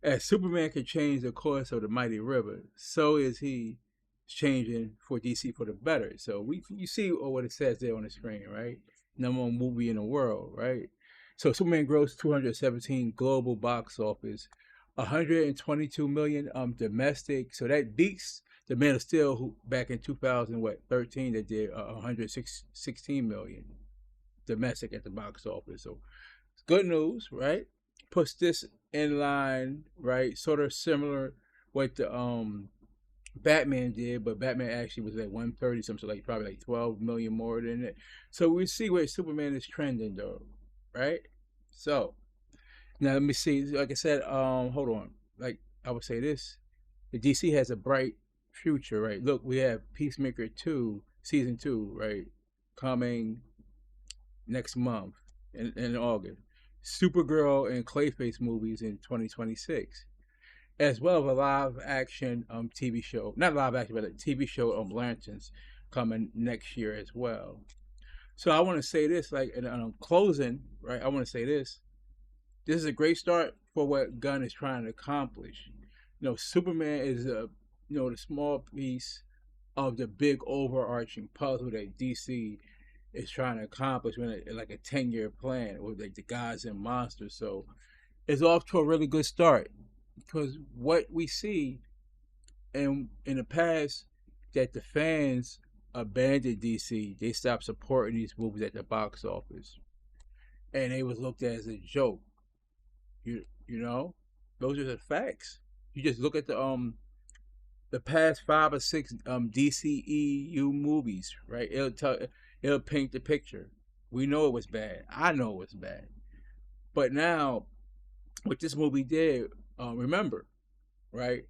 As Superman can change the course of the mighty river, so is he changing for DC for the better. So we you see what it says there on the screen, right? Number one movie in the world, right? So Superman grossed 217 global box office, 122 million domestic. So that beats the Man of Steel who back in 2013 that did 116 million domestic at the box office. So good news, right? Puts this in line, right? Sort of similar what the Batman did, but Batman actually was like 130 something, like probably like 12 million more than it. So we see where Superman is trending though, right? So now let me see. Like I said, hold on. Like I would say this, the DC has a bright future, right? Look, we have Peacemaker 2, season 2, right? Coming next month in August. Supergirl and Clayface movies in 2026, as well as a live action TV show, not live action, but a TV show Lanterns coming next year as well. So I want to say this, like, and I'm closing, right? I want to say this. This is a great start for what Gunn is trying to accomplish. Superman is the small piece of the big overarching puzzle that DC is trying to accomplish in like a 10-year plan with like the gods and monsters. So it's off to a really good start because what we see in the past that the fans abandoned DC, they stopped supporting these movies at the box office, and they was looked at as a joke. You know, those are the facts. You just look at the past 5 or 6 DCEU movies, right? It'll paint the picture. We know it was bad. I know it was bad. But now, what this movie did, remember, right?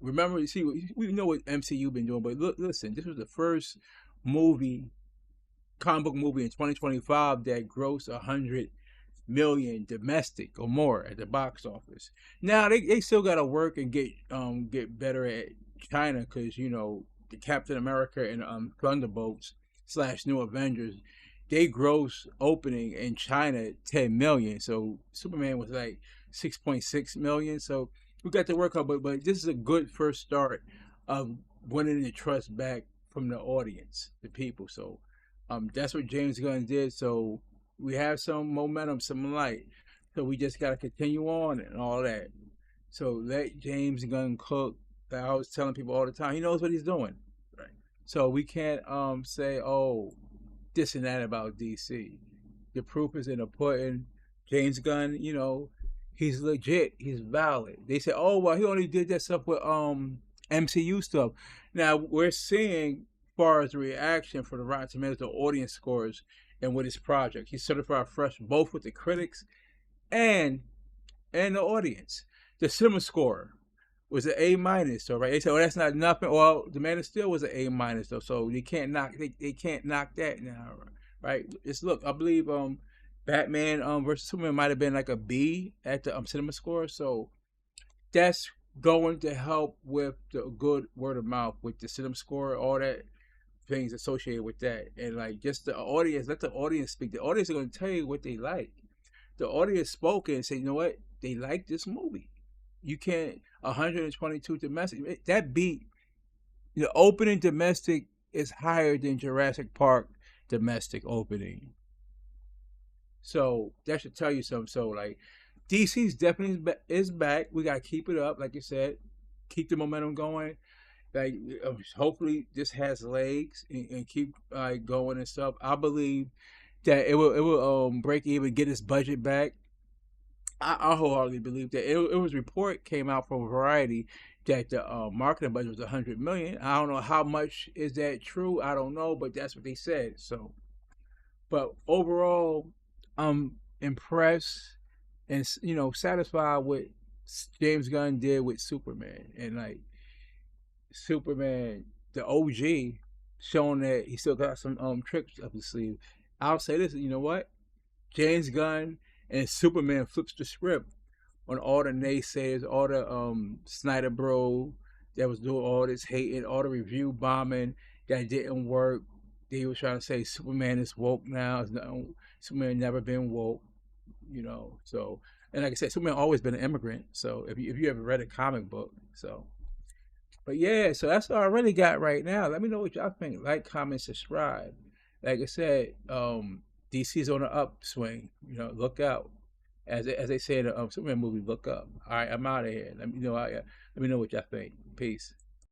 Remember, see, we know what MCU been doing, but look, listen, this was the first movie, comic book movie in 2025 that grossed 100 million domestic or more at the box office. Now they still got to work and get better at China because the Captain America and Thunderbolts slash New Avengers, they gross opening in China 10 million. So Superman was like 6.6 million. So we got to work on, but this is a good first start of winning the trust back from the audience, the people. So that's what James Gunn did. So we have some momentum, some light. So we just got to continue on and all that. So let James Gunn cook. Like I was telling people all the time, he knows what he's doing. Right. So we can't say, oh, this and that about DC. The proof is in the pudding. James Gunn, he's legit. He's valid. They say, oh well, he only did that stuff with MCU stuff. Now we're seeing, as far as the reaction for the Rotten Tomatoes, the audience scores, and with his project, he's certified fresh both with the critics and the audience. The cinema score was an A minus, so right. They said, "Oh, that's not nothing." Well, The Man of Steel was an A minus, though, so they can't knock that now, right? It's look, I believe Batman versus Superman might have been like a B at the cinema score, so that's going to help with the good word of mouth with the cinema score, all that things associated with that, and like just the audience. Let the audience speak. The audience are going to tell you what they like. The audience spoke and said, you know what, they like this movie. You can't 122 domestic. That beat the opening domestic is higher than Jurassic Park domestic opening. So that should tell you something. So like DC's definitely is back. We gotta keep it up, like you said, keep the momentum going. Like hopefully this has legs and keep going and stuff. I believe that it will break even, get its budget back. I wholeheartedly believe that it was a report came out from Variety that the marketing budget was 100 million. I don't know how much is that true. I don't know, but that's what they said. So, but overall, I'm impressed and satisfied with James Gunn did with Superman, and like Superman, the OG, showing that he still got some tricks up his sleeve. I'll say this, you know what? James Gunn and Superman flips the script on all the naysayers, all the Snyder Bro that was doing all this hating, all the review bombing that didn't work. They were trying to say Superman is woke now. No, Superman never been woke, So And like I said, Superman always been an immigrant. So if you ever read a comic book, so but yeah, so that's all I really got right now. Let me know what y'all think. Like, comment, subscribe. Like I said, DC's on the upswing. You know, look out. As they say in the Superman movie, look up. All right, I'm out of here. Let me know what y'all think. Peace.